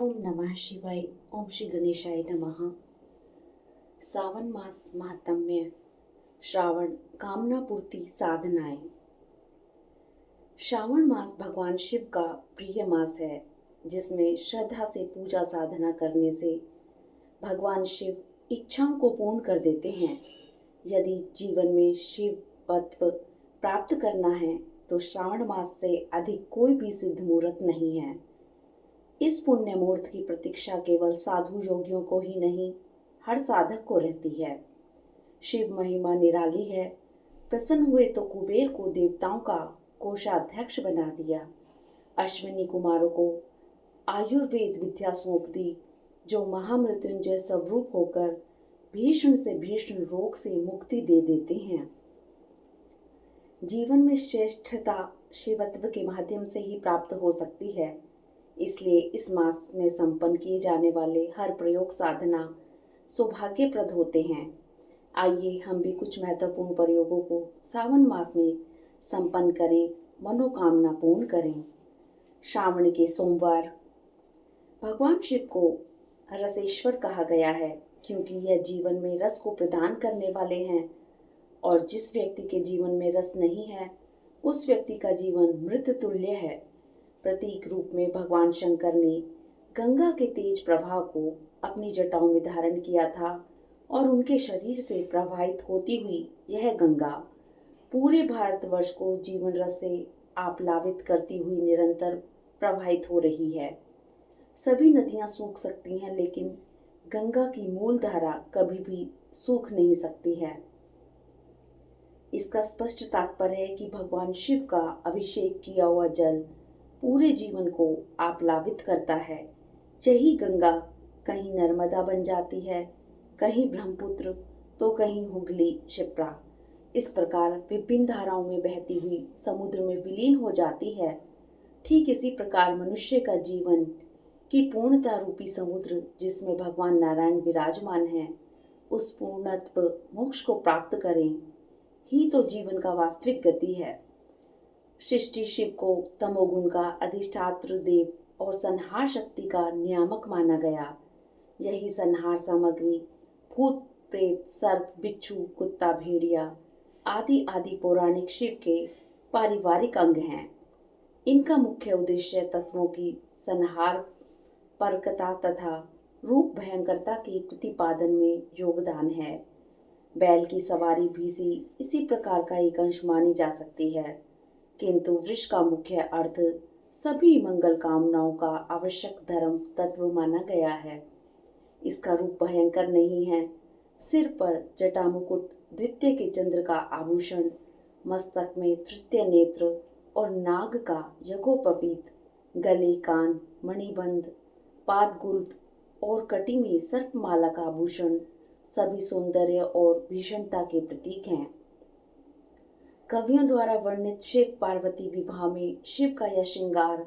ओम नमः शिवाय। ओम श्री गणेशाय नमः। सावन मास महात्म्य। श्रावण कामना पूर्ति साधनाएं। श्रावण मास भगवान शिव का प्रिय मास है, जिसमें श्रद्धा से पूजा साधना करने से भगवान शिव इच्छाओं को पूर्ण कर देते हैं। यदि जीवन में शिवत्व प्राप्त करना है तो श्रावण मास से अधिक कोई भी सिद्ध मुहूर्त नहीं है। इस पुण्य मुहूर्त की प्रतीक्षा केवल साधु योगियों को ही नहीं, हर साधक को रहती है। शिव महिमा निराली है। प्रसन्न हुए तो कुबेर को देवताओं का कोषाध्यक्ष बना दिया। अश्विनी कुमारों को आयुर्वेद विद्या सौंप दी, जो महामृत्युंजय स्वरूप होकर भीषण से भीषण रोग से मुक्ति दे देते हैं। जीवन में श्रेष्ठता शिवत्व के माध्यम से ही प्राप्त हो सकती है। इसलिए इस मास में संपन्न किए जाने वाले हर प्रयोग साधना सौभाग्यप्रद होते हैं। आइए हम भी कुछ महत्वपूर्ण प्रयोगों को सावन मास में संपन्न करें, मनोकामना पूर्ण करें। श्रावण के सोमवार। भगवान शिव को रसेश्वर कहा गया है, क्योंकि यह जीवन में रस को प्रदान करने वाले हैं, और जिस व्यक्ति के जीवन में रस नहीं है उस व्यक्ति का जीवन मृत तुल्य है। प्रतीक रूप में भगवान शंकर ने गंगा के तेज प्रवाह को अपनी जटाओं में धारण किया था, और उनके शरीर से प्रवाहित होती हुई यह गंगा पूरे भारतवर्ष को जीवन रस से आप्लावित करती हुई निरंतर प्रवाहित हो रही है। सभी नदियां सूख सकती हैं, लेकिन गंगा की मूल धारा कभी भी सूख नहीं सकती है। इसका स्पष्ट तात्पर्य है कि भगवान शिव का अभिषेक किया हुआ जल पूरे जीवन को आप्लावित करता है। यही गंगा कहीं नर्मदा बन जाती है, कहीं ब्रह्मपुत्र, तो कहीं हुगली शिप्रा। इस प्रकार विभिन्न धाराओं में बहती हुई समुद्र में विलीन हो जाती है। ठीक इसी प्रकार मनुष्य का जीवन की पूर्णता रूपी समुद्र, जिसमें भगवान नारायण विराजमान है, उस पूर्णत्व मोक्ष को प्राप्त करें ही तो जीवन का वास्तविक गति है। सृष्टि शिव को तमोगुण का अधिष्ठात्र देव और संहार शक्ति का नियामक माना गया। यही संहार सामग्री भूत प्रेत सर्प बिच्छू कुत्ता भेड़िया आदि आदि पौराणिक शिव के पारिवारिक अंग हैं। इनका मुख्य उद्देश्य तत्वों की संहार परकता तथा रूप भयंकरता के प्रतिपादन में योगदान है। बैल की सवारी भी इसी प्रकार का एक अंश मानी जा सकती है, किंतु वृष का मुख्य अर्थ सभी मंगल कामनाओं का आवश्यक धर्म तत्व माना गया है। इसका रूप भयंकर नहीं है। सिर पर जटा मुकुट, द्वितीय के चंद्र का आभूषण, मस्तक में तृतीय नेत्र और नाग का यज्ञोपवीत, गले कान मणिबंध, पाद गुल्फ और कटी में सर्पमाला का आभूषण सभी सौंदर्य और भीषणता के प्रतीक हैं। कवियों द्वारा वर्णित शिव पार्वती विवाह में शिव का यह श्रृंगार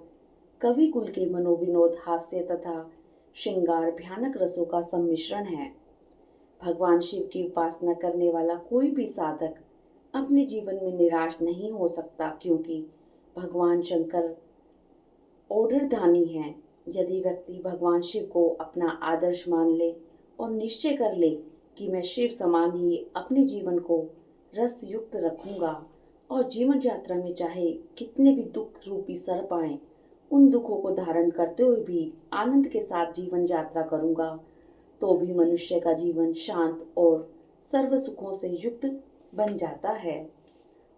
कवि कुल के मनोविनोद, हास्य तथा श्रृंगार भयानक रसों का सम्मिश्रण है। भगवान शिव की उपासना करने वाला कोई भी साधक अपने जीवन में निराश नहीं हो सकता, क्योंकि भगवान शंकर ओढ़रधानी हैं। यदि व्यक्ति भगवान शिव को अपना आदर्श मान ले और निश्चय कर ले कि मैं शिव समान ही अपने जीवन को रस युक्त रखूंगा और जीवन यात्रा में चाहे कितने भी दुख रूपी सर्प आए, उन दुखों को धारण करते हुए भी आनंद के साथ जीवन यात्रा करूंगा, तो भी मनुष्य का जीवन शांत और सर्व सुखों से युक्त बन जाता है।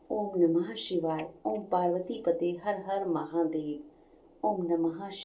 ओम नमः शिवाय। ओम पार्वती पते हर हर महादेव। ओम नमः